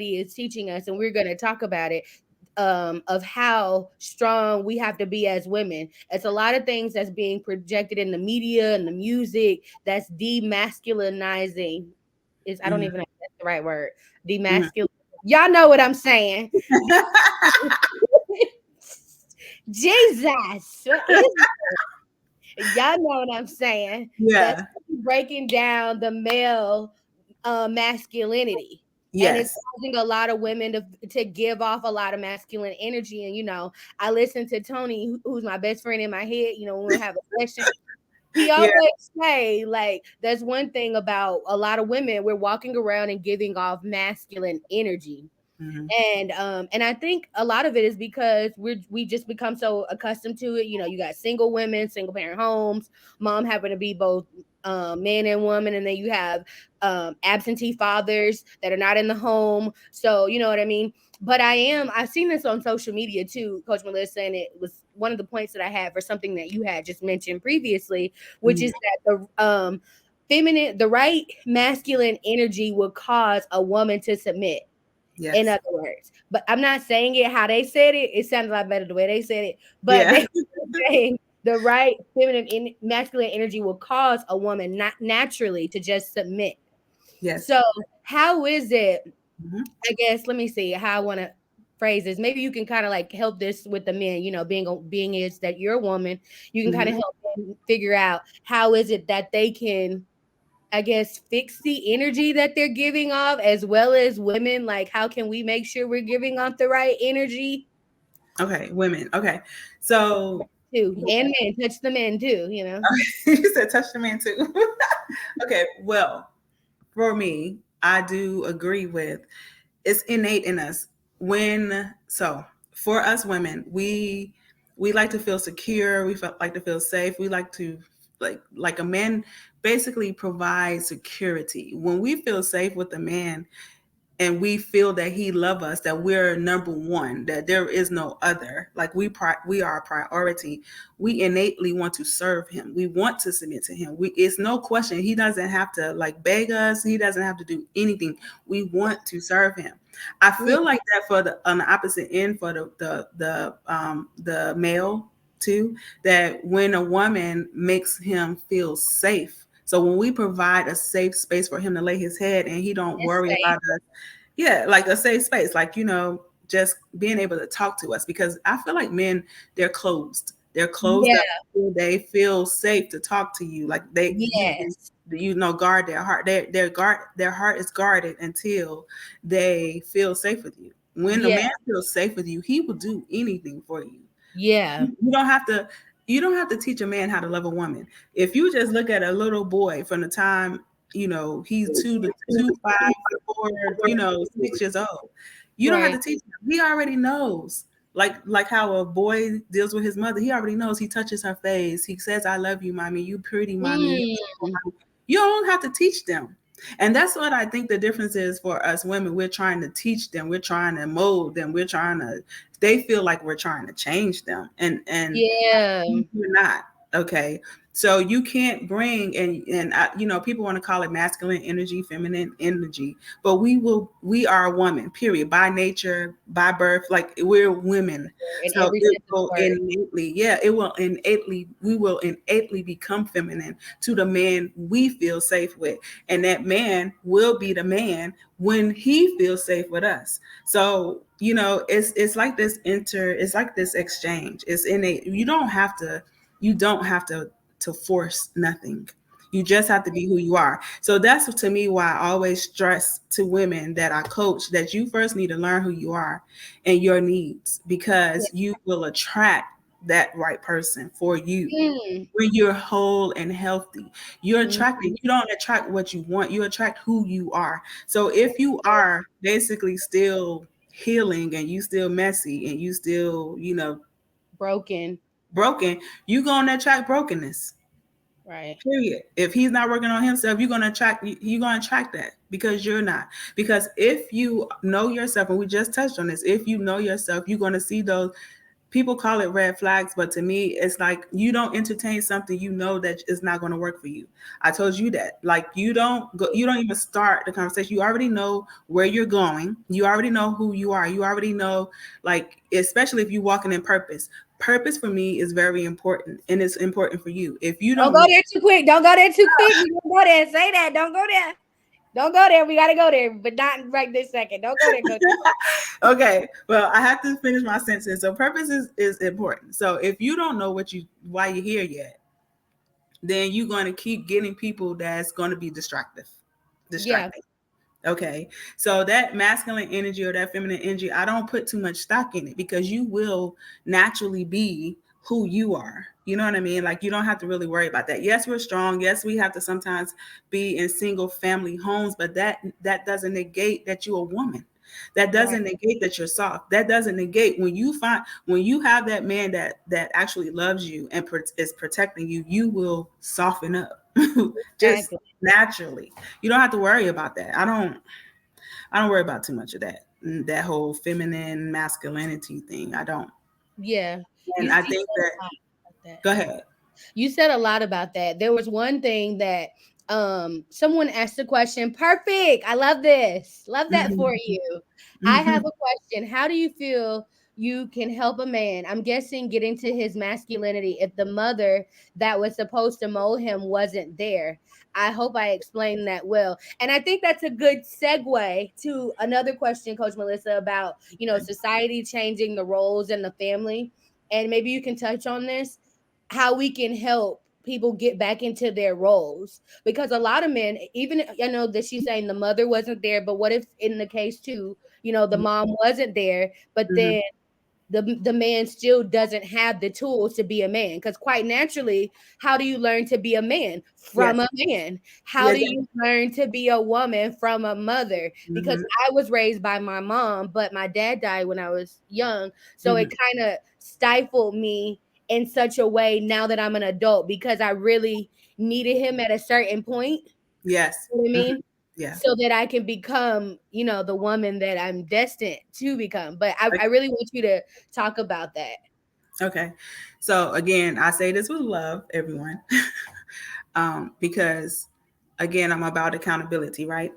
is teaching us, and we're going to talk about it, of how strong we have to be as women. It's a lot of things that's being projected in the media and the music that's demasculinizing. Is I don't even know if that's the right word. Demasculine. Y'all know what I'm saying. Jesus, what is y'all know what I'm saying? That's Yeah. breaking down the male masculinity. And it's Yes. causing a lot of women to give off a lot of masculine energy. And I listen to Tony, who's my best friend in my head. When we have a session, he Yeah. always say, like, there's one thing about a lot of women, we're walking around and giving off masculine energy. Mm-hmm. And I think a lot of it is because we just become so accustomed to it. You got single women, single parent homes, mom happen to be both man and woman, and then you have absentee fathers that are not in the home. So you know what I mean. But I've seen this on social media too, Coach Melissa, and it was one of the points that I had for something that you had just mentioned previously, which is that the right masculine energy will cause a woman to submit, in Yes. other words. But I'm not saying it how they said it. It sounded a lot better the way they said it. But Yeah. they were saying the right feminine masculine energy will cause a woman not naturally to just submit. Yes. So how is it? Mm-hmm. I guess let me see how I want to phrase this. Maybe you can kind of like help this with the men. Being is that you're a woman, you can kind Mm-hmm. of help them figure out how is it that they can, I guess, fix the energy that they're giving off, as well as women. Like, how can we make sure we're giving off the right energy Okay, women. Okay, so too? And men, touch the men too. you said touch the man too. Okay, well, for me, I do agree with it's innate in us. For us women, we like to feel secure. Like to feel safe. We like to like a man basically provides security. When we feel safe with a man, and we feel that he love us, that we're number one, that there is no other, like we are a priority, we innately want to serve him, we want to submit to him. It's no question, he doesn't have to like beg us, he doesn't have to do anything, we want to serve him. I Mm, feel like that for on the opposite end, for the male too, that when a woman makes him feel safe, so when we provide a safe space for him to lay his head and he don't that's worry safe. about us. Yeah, like a safe space, like just being able to talk to us, because I feel like men, they're closed up. Yeah. They feel safe to talk to you, like you can Yes. guard their heart. Their heart is guarded until they feel safe with you. When a Yeah. man feels safe with you, he will do anything for you. Yeah. You don't have to teach a man how to love a woman. If you just look at a little boy from the time he's 5, 4, 6 years old, you don't have to Right. teach him. He already knows. Like how a boy deals with his mother, he already knows. He touches her face. He says, "I love you, mommy. You pretty, mommy." Mm. You don't have to teach them. And that's what I think the difference is for us women. We're trying to teach them. We're trying to mold them. They feel like we're trying to change them. And Yeah. you're not. Okay. So you can't bring, people want to call it masculine energy, feminine energy, but we are a woman, period, by nature, by birth, like we're women. In So every it sense of the will word. innately, we will innately become feminine to the man we feel safe with. And that man will be the man when he feels safe with us. So, it's like it's like this exchange. It's innate. You don't have to force nothing. You just have to be who you are. So that's to me why I always stress to women that I coach that you first need to learn who you are and your needs, because you will attract that right person for you. Mm. When you're whole and healthy, you're Mm. attracting, you don't attract what you want, you attract who you are. So if you are basically still healing and you still messy and you still, Broken. broken, you're gonna attract brokenness. Right. Period. If he's not working on himself, you're gonna attract that, because you're not. Because if you know yourself, and we just touched on this, if you know yourself, you're gonna see those people call it red flags, but to me, it's like you don't entertain something you know that is not going to work for you. I told you that. Like you don't even start the conversation. You already know where you're going. You already know who you are. You already know, like, especially if you're walking in purpose. Purpose for me is very important, and it's important for you. If you Don't don't go know, there too quick. Don't go there too quick. We don't go there. Say that. Don't go there. Don't go there. We gotta go there, but not right this second. Don't go there, coach. okay, well, I have to finish my sentence. So purpose is important. So if you don't know why you're here yet, then you're going to keep getting people that's going to be Yeah, distracting. Okay, so that masculine energy or that feminine energy, I don't put too much stock in it, because you will naturally be who you are. You know what I mean? Like, you don't have to really worry about that. Yes, we're strong. Yes, we have to sometimes be in single family homes, but that doesn't negate that you're a woman. That right. doesn't negate that you're soft. That doesn't negate when you have that man that actually loves you and is protecting you, you will soften up just Exactly. naturally. You don't have to worry about that. I don't worry about too much of that whole feminine masculinity thing. I don't. Yeah. And You I see think a that, lot about that. go ahead. You said a lot about that. There was one thing that someone asked a question. Perfect. I love this. Love that for Hmm. you. I have Hmm. a question. How do you feel you can help a man? I'm guessing get into his masculinity if the mother that was supposed to mold him wasn't there. I hope I explained that well. And I think that's a good segue to another question, Coach Melissa, about, society changing the roles in the family. And maybe you can touch on this, how we can help people get back into their roles, because a lot of men, even I know that she's saying the mother wasn't there, but what if in the case too, the mom wasn't there, but Hmm. then the man still doesn't have the tools to be a man? Because quite naturally, how do you learn to be a man? Yes. From a man. How Yeah. do you learn to be a woman? From a mother. Because Hmm. I was raised by my mom, but my dad died when I was young, so it Hmm. kind of stifled me in such a way now that I'm an adult, because I really needed him at a certain point. Yes. You know what I Hmm. mean? Yeah. So that I can become, the woman that I'm destined to become. But I Okay. really want you to talk about that. Okay. So again, I say this with love, everyone, because again, I'm about accountability, right?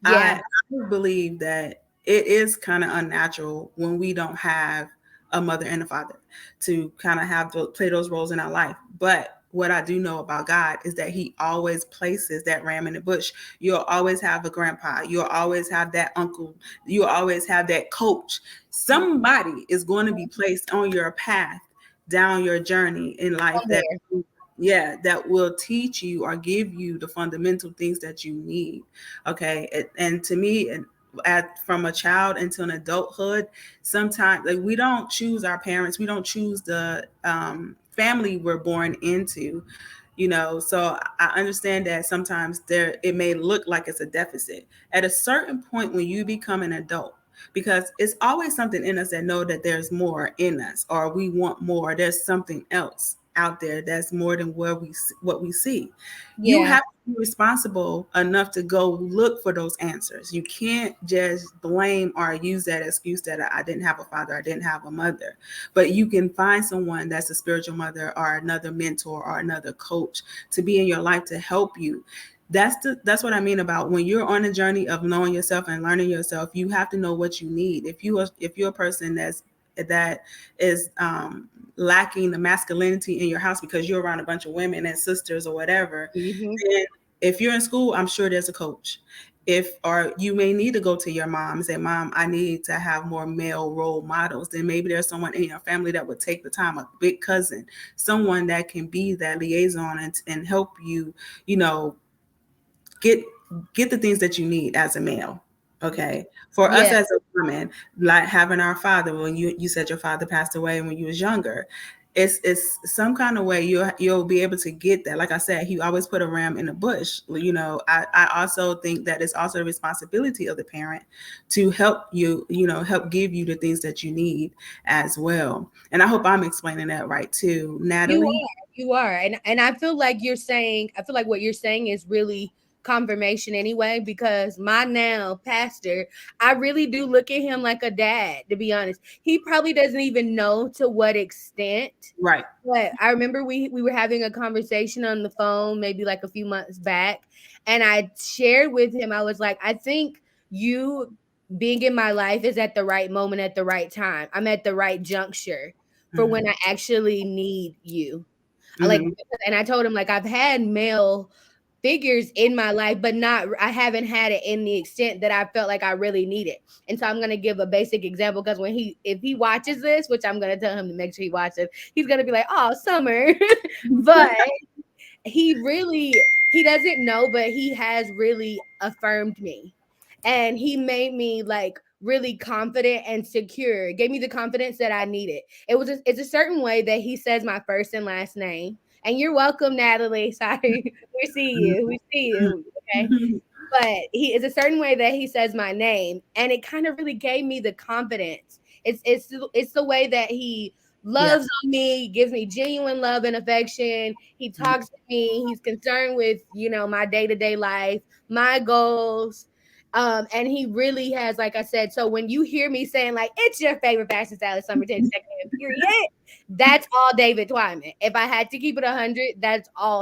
Yeah. I believe that it is kind of unnatural when we don't have a mother and a father to kind of have to play those roles in our life. But what I do know about God is that He always places that ram in the bush. You'll always have a grandpa. You'll always have that uncle. You'll always have that coach. Somebody is going to be placed on your path down your journey in life that, Somewhere. yeah, that will teach you or give you the fundamental things that you need. Okay. And to me, from a child into an adulthood, sometimes, like, we don't choose our parents, we don't choose the family we're born into, so I understand that sometimes it may look like it's a deficit at a certain point when you become an adult, because it's always something in us that know that there's more in us, or we want more. There's something else out there that's more than what we see. You Yeah. have to be responsible enough to go look for those answers. You can't just blame or use that excuse that I didn't have a father, I didn't have a mother. But you can find someone that's a spiritual mother or another mentor or another coach to be in your life to help you. That's what I mean about when you're on a journey of knowing yourself and learning yourself. You have to know what you need. If you're a person that is lacking the masculinity in your house because you're around a bunch of women and sisters or whatever, Hmm. then if you're in school, I'm sure there's a coach. If or you may need to go to your mom and say, Mom, I need to have more male role models. Then maybe there's someone in your family that would take the time, a big cousin, someone that can be that liaison and help you, you know, get get the things that you need as a male. Okay. For us Yeah. as a woman, like having our father, when you said your father passed away when you was younger, it's some kind of way you'll be able to get that. Like I said, he always put a ram in the bush. I also think that it's also the responsibility of the parent to help you, help give you the things that you need as well. And I hope I'm explaining that right too, You Natalie. are. You are. And I feel like what you're saying is really confirmation anyway, because my now pastor, I really do look at him like a dad, to be honest. He probably doesn't even know to what extent. Right. But I remember we were having a conversation on the phone maybe like a few months back, and I shared with him, I was like, I think you being in my life is at the right moment at the right time. I'm at the right juncture for when I actually need you. I like, Mm-hmm. and I told him like I've had male figures in my life, but not, I haven't had it in the extent that I felt like I really need it. And so I'm gonna give a basic example, because when if he watches this, which I'm gonna tell him to make sure he watches, he's gonna be like, "Oh, Summer," but he doesn't know, but he has really affirmed me, and he made me like really confident and secure. It gave me the confidence that I needed. It's a certain way that he says my first and last name. And you're welcome, Natalie. Sorry, we see you. Okay, but he is a certain way that he says my name, and it kind of really gave me the confidence. It's the way that he Yeah. loves on me, gives me genuine love and affection. He talks to me. He's concerned with, my day-to-day life, my goals. And he really has, like I said, so when you hear me saying like it's your favorite fashion stylist summer 10 second period, that's all David Twyman. If I had to keep it 100, that's all